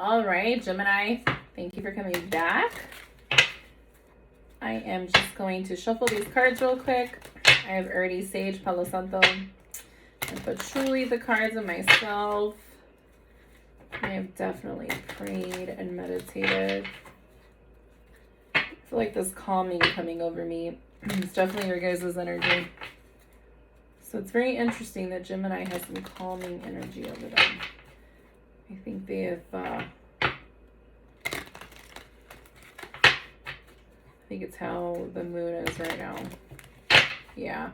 All right, Gemini, thank you for coming back. I am just going to shuffle these cards real quick. I have already Sage, Palo Santo, and Patchouli, the cards, and myself. I have definitely prayed and meditated. I feel like this calming coming over me. It's definitely your guys' energy. So it's very interesting that Gemini has some calming energy over them. I think they have, I think it's how the moon is right now. Yeah,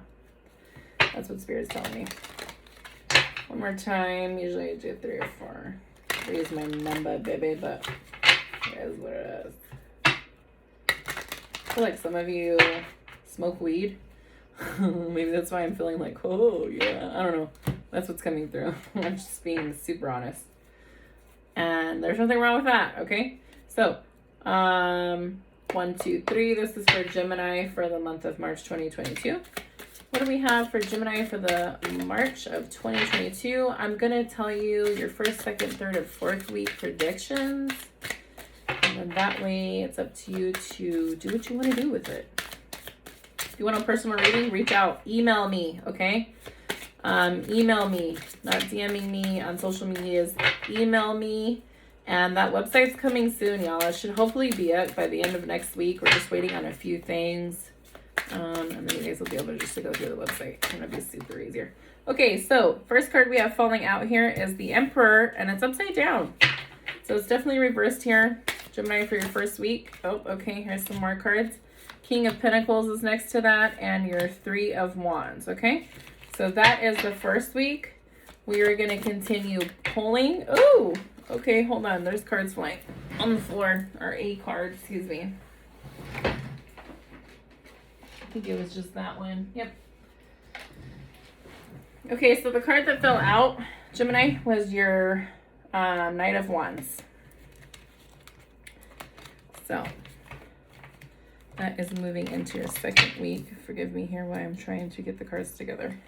that's what Spirit's telling me. One more time. Usually I do 3 or 4. 3 is my number, baby, but it is what it is. I feel like some of you smoke weed. Maybe that's why I'm feeling like, oh, yeah. I don't know. That's what's coming through. I'm just being super honest. And there's nothing wrong with that, okay? So, 1, 2, 3. This is for Gemini for the month of March 2022. What do we have for Gemini for the March of 2022? I'm going to tell you your first, second, third, and fourth week predictions. And then that way it's up to you to do what you want to do with it. If you want a personal reading, reach out. Email me, okay? Email me, not DMing me on social medias. Email me. And that website's coming soon, y'all. It should hopefully be up by the end of next week. We're just waiting on a few things. And then you guys will be able just to go through the website. It's going to be super easier. Okay, so first card we have falling out here is the Emperor, and it's upside down. So it's definitely reversed here. Gemini for your first week. Oh, okay, here's some more cards. King of Pinnacles is next to that, and your 3 of Wands, okay? So that is the first week. We are going to continue pulling. Oh, okay, hold on. There's cards flying on the floor, or a card, excuse me. I think it was just that one. Yep. Okay, so the card that fell out, Gemini, was your Knight of Wands. So that is moving into your second week. Forgive me here while I'm trying to get the cards together.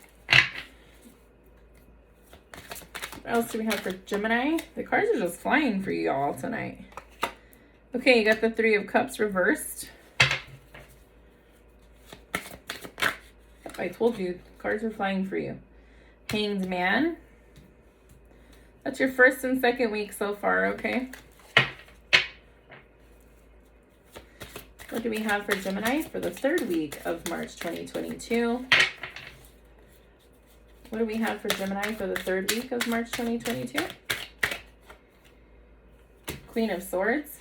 What else do we have for Gemini? The cards are just flying for you all tonight. Okay, you got the 3 of Cups reversed. I told you, cards are flying for you. Hanged Man. That's your first and second week so far, okay? What do we have for Gemini for the third week of March 2022? What do we have for Gemini for the third week of March 2022? Queen of Swords.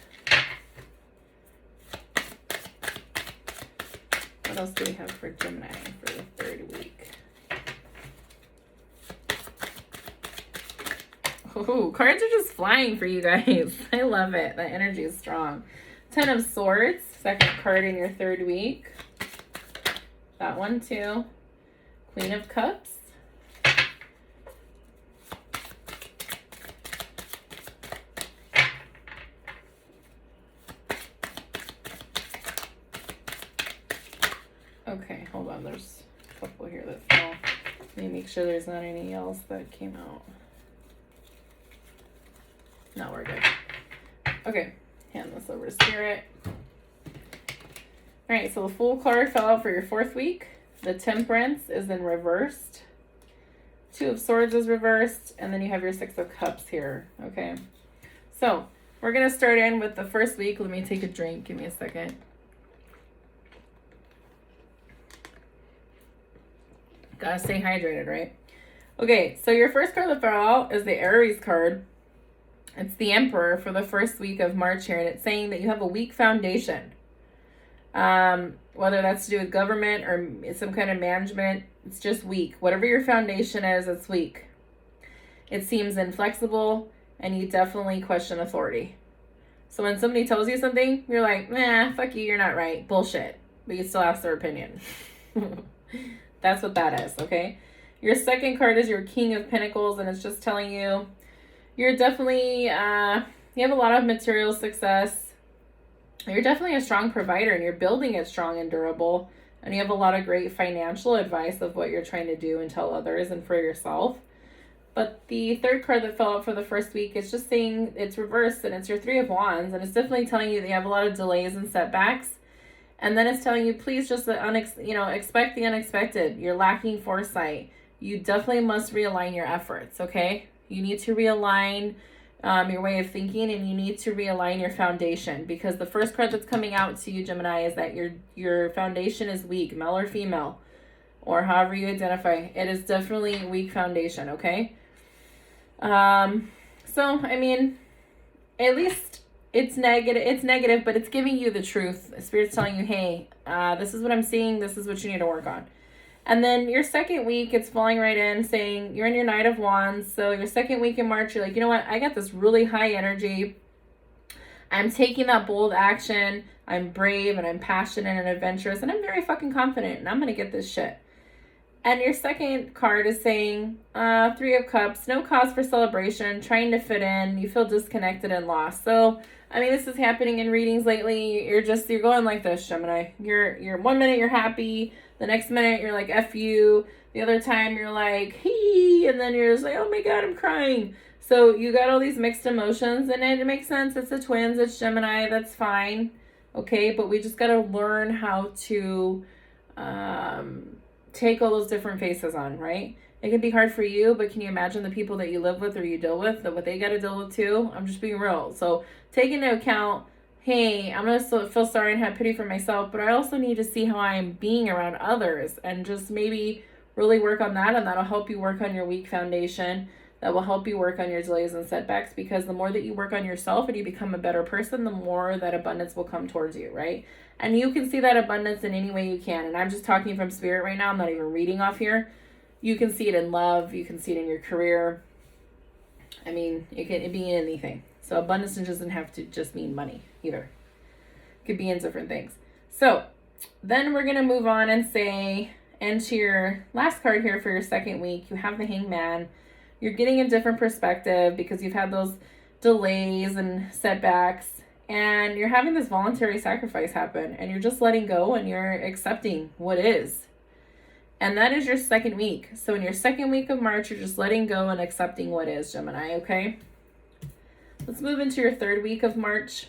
What else do we have for Gemini for the third week? Oh, cards are just flying for you guys. I love it. That energy is strong. 10 of Swords, second card in your third week. That one too. Queen of Cups. Okay, hold on. There's a couple here that fell. Let me make sure there's not any else that came out. No, we're good. Okay, hand this over to Spirit. All right, so the Fool card fell out for your fourth week. The Temperance is in reversed. 2 of Swords is reversed, and then you have your 6 of Cups here, okay? So we're going to start in with the first week. Let me take a drink. Give me a second. Gotta stay hydrated, right? Okay, so your first card that fell out is the Aries card. It's the Emperor for the first week of March here, and it's saying that you have a weak foundation. Whether that's to do with government or some kind of management, it's just weak. Whatever your foundation is, it's weak. It seems inflexible, and you definitely question authority. So when somebody tells you something, you're like, nah, fuck you, you're not right. Bullshit. But you still ask their opinion. That's what that is, okay? Your second card is your King of Pinnacles, and it's just telling you you're definitely, you have a lot of material success. You're definitely a strong provider, and you're building it strong and durable. And you have a lot of great financial advice of what you're trying to do and tell others and for yourself. But the third card that fell out for the first week is just saying it's reversed, and it's your Three of Wands, and it's definitely telling you that you have a lot of delays and setbacks. And then it's telling you, please just expect the unexpected. You're lacking foresight. You definitely must realign your efforts, okay? You need to realign your way of thinking, and you need to realign your foundation, because the first card that's coming out to you, Gemini, is that your foundation is weak, male or female, or however you identify. It is definitely a weak foundation, okay? So, I mean, at least it's negative, but it's giving you the truth. Spirit's telling you, hey, this is what I'm seeing. This is what you need to work on. And then your second week, it's falling right in, saying you're in your Knight of Wands. So your second week in March, you're like, you know what? I got this really high energy. I'm taking that bold action. I'm brave and I'm passionate and adventurous, and I'm very fucking confident, and I'm going to get this shit. And your second card is saying, Three of Cups, no cause for celebration, trying to fit in, you feel disconnected and lost. So, I mean, this is happening in readings lately. You're going like this, Gemini. You're 1 minute you're happy, the next minute you're like, F you. The other time you're like, hee, and then you're just like, oh my God, I'm crying. So you got all these mixed emotions, and it makes sense. It's the twins, it's Gemini, that's fine. Okay, but we just got to learn how to take all those different faces on, right? It can be hard for you, but can you imagine the people that you live with or you deal with, that what they got to deal with too? I'm just being real. So take into account, hey, I'm going to feel sorry and have pity for myself, but I also need to see how I'm being around others, and just maybe really work on that, and that'll help you work on your weak foundation. That will help you work on your delays and setbacks, because the more that you work on yourself and you become a better person, the more that abundance will come towards you, right? And you can see that abundance in any way you can. And I'm just talking from spirit right now. I'm not even reading off here. You can see it in love. You can see it in your career. I mean, it can be in anything. So abundance doesn't have to just mean money either. It could be in different things. So then we're going to move on and say, into your last card here for your second week, you have the Hangman. You're getting a different perspective because you've had those delays and setbacks, and you're having this voluntary sacrifice happen, and you're just letting go and you're accepting what is. And that is your second week. So in your second week of March, you're just letting go and accepting what is, Gemini, okay? Let's move into your third week of March.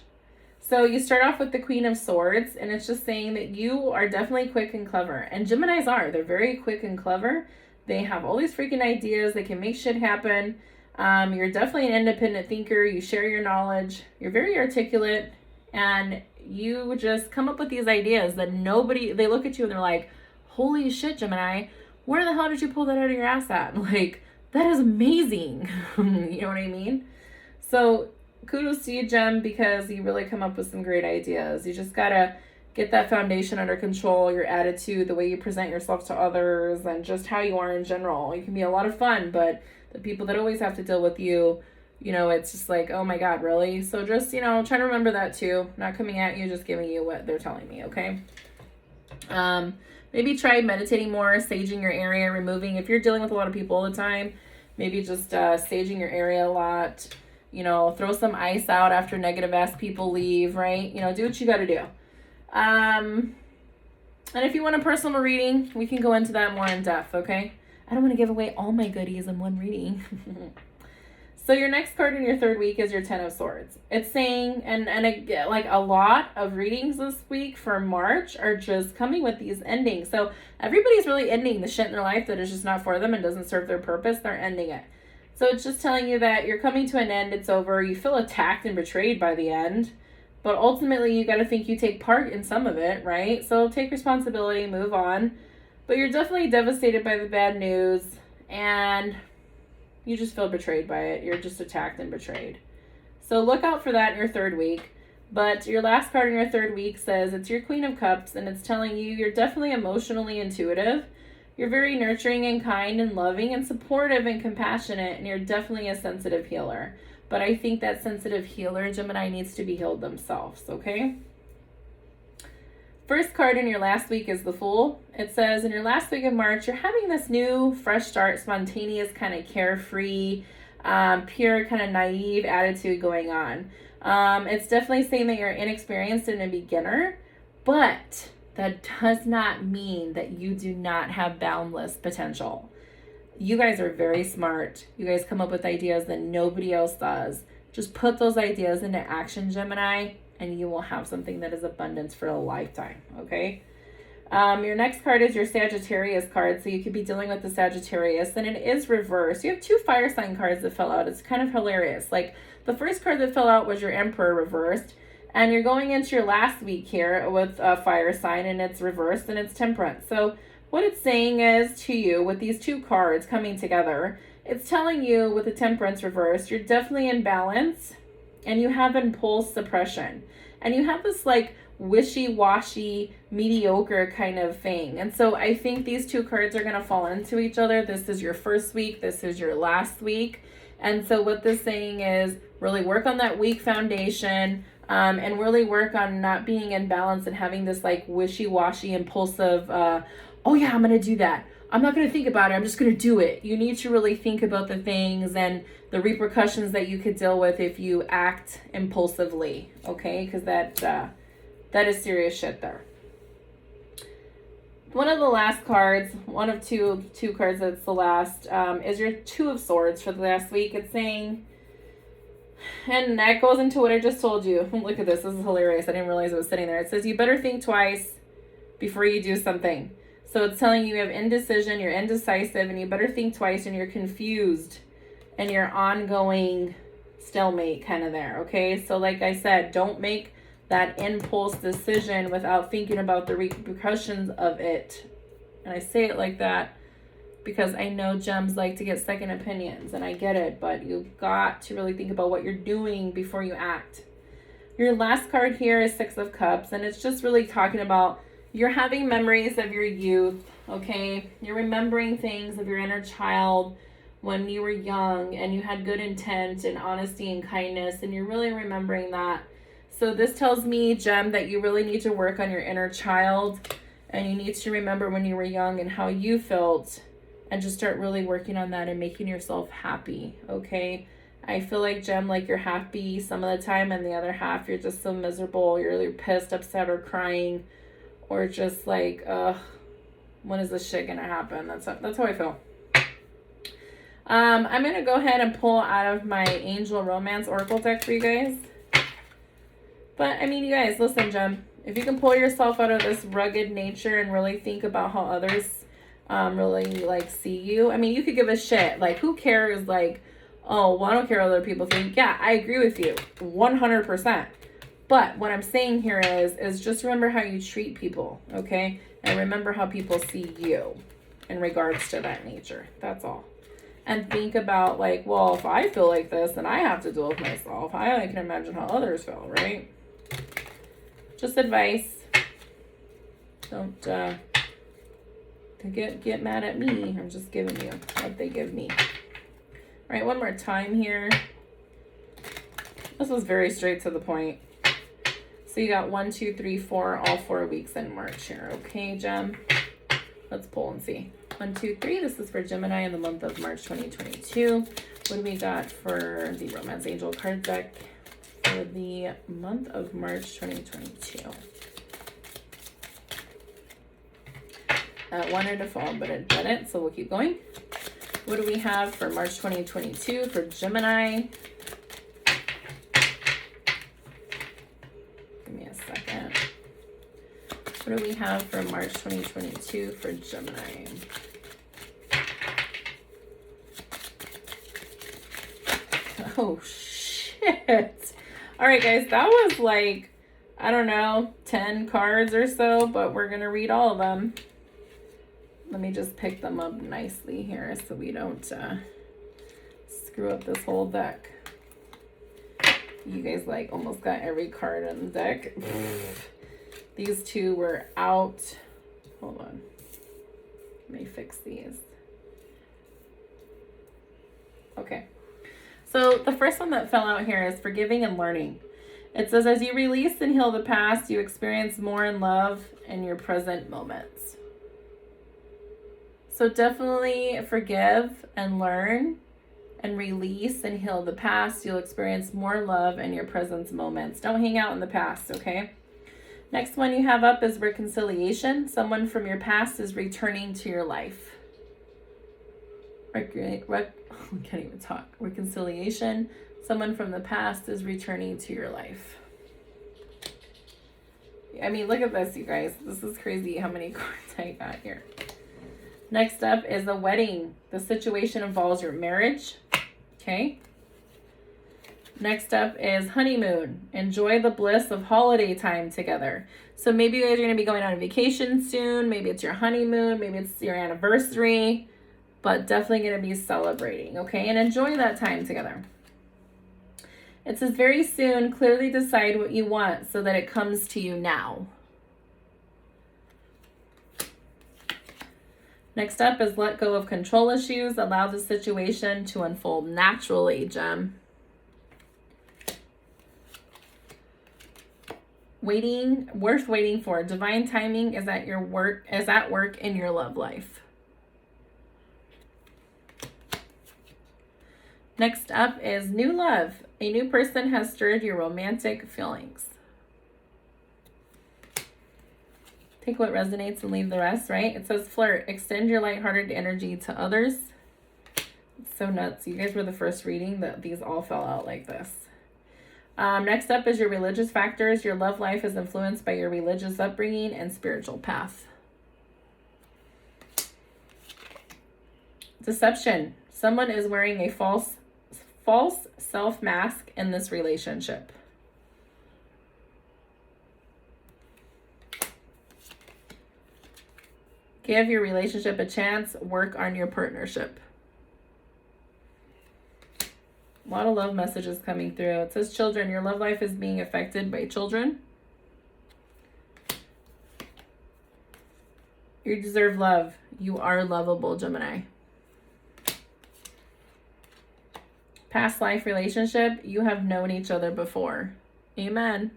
So you start off with the Queen of Swords, and it's just saying that you are definitely quick and clever. And Geminis are. They're very quick and clever. They have all these freaking ideas. They can make shit happen. You're definitely an independent thinker. You share your knowledge. You're very articulate. And you just come up with these ideas that they look at you and they're like, holy shit, Gemini, where the hell did you pull that out of your ass at? Like, that is amazing. You know what I mean? So kudos to you, Gem, because you really come up with some great ideas. You just gotta get that foundation under control, your attitude, the way you present yourself to others, and just how you are in general. You can be a lot of fun, but the people that always have to deal with you, it's just like, oh my God, really? So just, try to remember that too. Not coming at you, just giving you what they're telling me, okay? Maybe try meditating more, saging your area, if you're dealing with a lot of people all the time, maybe just saging your area a lot. Throw some ice out after negative ass people leave, right? Do what you got to do. And if you want a personal reading, we can go into that more in depth, okay? I don't want to give away all my goodies in one reading. So your next card in your third week is your Ten of Swords. It's saying, and like a lot of readings this week for March are just coming with these endings. So everybody's really ending the shit in their life that is just not for them and doesn't serve their purpose. They're ending it. So it's just telling you that you're coming to an end. It's over. You feel attacked and betrayed by the end. But ultimately, you got to think you take part in some of it, right? So take responsibility, move on. But you're definitely devastated by the bad news, and you just feel betrayed by it. You're just attacked and betrayed. So look out for that in your third week. But your last card in your third week says it's your Queen of Cups, and it's telling you you're definitely emotionally intuitive. You're very nurturing and kind and loving and supportive and compassionate, and you're definitely a sensitive healer. But I think that sensitive healer, Gemini, needs to be healed themselves, okay? First card in your last week is the Fool. It says in your last week of March, you're having this new, fresh start, spontaneous, kind of carefree, pure, kind of naive attitude going on. It's definitely saying that you're inexperienced and a beginner, but that does not mean that you do not have boundless potential. You guys are very smart. You guys come up with ideas that nobody else does. Just put those ideas into action, Gemini, and you will have something that is abundance for a lifetime, okay? Your next card is your Sagittarius card, so you could be dealing with the Sagittarius, and it is reversed. You have 2 fire sign cards that fell out. It's kind of hilarious. Like, the first card that fell out was your Emperor reversed, and you're going into your last week here with a fire sign, and it's reversed, and it's Temperance. So what it's saying is to you, with these 2 cards coming together, it's telling you with the Temperance reversed, you're definitely in balance, and you have impulse suppression, and you have this like wishy-washy, mediocre kind of thing. And so I think these 2 cards are going to fall into each other. This is your first week. This is your last week. And so what this saying is really work on that weak foundation, and really work on not being in balance and having this like wishy-washy, impulsive, oh yeah, I'm going to do that. I'm not going to think about it. I'm just going to do it. You need to really think about the things and the repercussions that you could deal with if you act impulsively. Okay. Because that is serious shit there. One of the last cards, one of two cards that's the last, is your 2 of Swords for the last week. It's saying, and that goes into what I just told you. Look at this. This is hilarious. I didn't realize it was sitting there. It says you better think twice before you do something. So it's telling you have indecision, you're indecisive, and you better think twice, and you're confused, and you're ongoing stalemate kind of there, okay? So like I said, don't make that impulse decision without thinking about the repercussions of it. And I say it like that because I know gems like to get second opinions, and I get it, but you've got to really think about what you're doing before you act. Your last card here is 6 of Cups, and it's just really talking about you're having memories of your youth, okay? You're remembering things of your inner child when you were young and you had good intent and honesty and kindness, and you're really remembering that. So this tells me, Gem, that you really need to work on your inner child, and you need to remember when you were young and how you felt, and just start really working on that and making yourself happy, okay? I feel like, Gem, like you're happy some of the time, and the other half you're just so miserable. You're really pissed, upset, or crying, or just like, when is this shit gonna happen? That's how I feel. I'm gonna go ahead and pull out of my Angel Romance Oracle deck for you guys. But I mean, you guys, listen, Gem, if you can pull yourself out of this rugged nature and really think about how others really like see you. I mean, you could give a shit. Like, who cares? Like, oh, well, I don't care what other people think. Yeah, I agree with you 100%. But what I'm saying here is just remember how you treat people, okay? And remember how people see you in regards to that nature. That's all. And think about, like, well, if I feel like this, then I have to deal with myself. I can imagine how others feel, right? Just advice. Don't get mad at me. I'm just giving you what they give me. All right, one more time here. This was very straight to the point. So you got 1, 2, 3, 4, all 4 weeks in March here. Okay, Gem? Let's pull and see. 1, 2, 3. This is for Gemini in the month of March 2022. What do we got for the Romance Angel card deck for the month of March 2022? I wanted to fall, but it didn't, so we'll keep going. What do we have for March 2022 for Gemini? What do we have for March 2022 for Gemini? Oh, shit. All right, guys, that was like, I don't know, 10 cards or so, but we're going to read all of them. Let me just pick them up nicely here so we don't screw up this whole deck. You guys like almost got every card in the deck. These 2 were out. Hold on. Let me fix these. Okay. So the first one that fell out here is forgiving and learning. It says, as you release and heal the past, you experience more in love in your present moments. So definitely forgive and learn and release and heal the past. You'll experience more love in your present moments. Don't hang out in the past, okay? Next one you have up is reconciliation. Someone from your past is returning to your life. I can't even talk. Reconciliation. Someone from the past is returning to your life. I mean, look at this, you guys. This is crazy how many cards I got here. Next up is a wedding. The situation involves your marriage. Okay. Next up is honeymoon. Enjoy the bliss of holiday time together. So maybe you guys are going to be going on a vacation soon. Maybe it's your honeymoon. Maybe it's your anniversary. But definitely going to be celebrating. Okay. And enjoy that time together. It says very soon, clearly decide what you want so that it comes to you now. Next up is let go of control issues. Allow the situation to unfold naturally, Gem. Waiting, worth waiting for. Divine timing is at work in your love life. Next up is new love. A new person has stirred your romantic feelings. Take what resonates and leave the rest, right? It says flirt. Extend your lighthearted energy to others. It's so nuts. You guys were the first reading that these all fell out like this. Next up is your religious factors. Your love life is influenced by your religious upbringing and spiritual path. Deception. Someone is wearing a false self mask in this relationship. Give your relationship a chance. Work on your partnership. A lot of love messages coming through. It says children. Your love life is being affected by children. You deserve love. You are lovable, Gemini. Past life relationship. You have known each other before. Amen.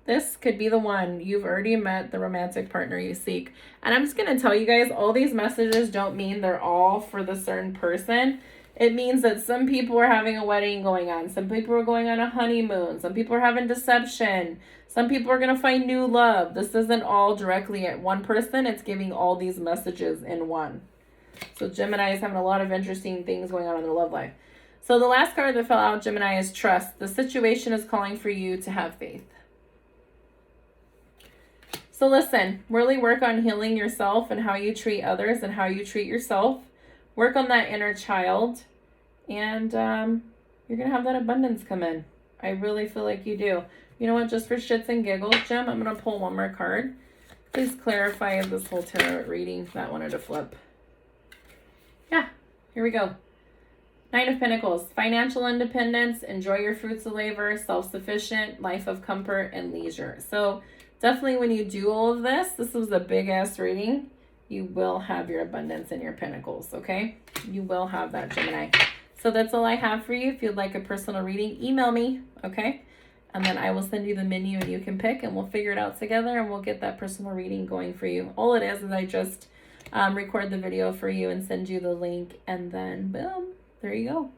This could be the one. You've already met the romantic partner you seek. And I'm just going to tell you guys, all these messages don't mean they're all for the certain person. It means that some people are having a wedding going on. Some people are going on a honeymoon. Some people are having deception. Some people are going to find new love. This isn't all directly at one person. It's giving all these messages in one. So Gemini is having a lot of interesting things going on in their love life. So the last card that fell out, Gemini, is trust. The situation is calling for you to have faith. So listen, really work on healing yourself and how you treat others and how you treat yourself. Work on that inner child, and you're going to have that abundance come in. I really feel like you do. You know what? Just for shits and giggles, Gem, I'm going to pull one more card. Please clarify this whole tarot reading that wanted to flip. Yeah, here we go. Nine of Pentacles. Financial independence. Enjoy your fruits of labor. Self-sufficient. Life of comfort and leisure. So definitely when you do all of this, this was a big ass reading, you will have your abundance in your pentacles, okay? You will have that, Gemini. So that's all I have for you. If you'd like a personal reading, email me, okay? And then I will send you the menu and you can pick and we'll figure it out together and we'll get that personal reading going for you. All it is I just record the video for you and send you the link and then boom, there you go.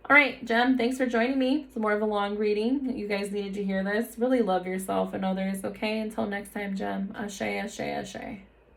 All right, Gem, thanks for joining me. It's more of a long reading. You guys needed to hear this. Really love yourself and others, okay? Until next time, Gem. Ashe, ashe, ashe.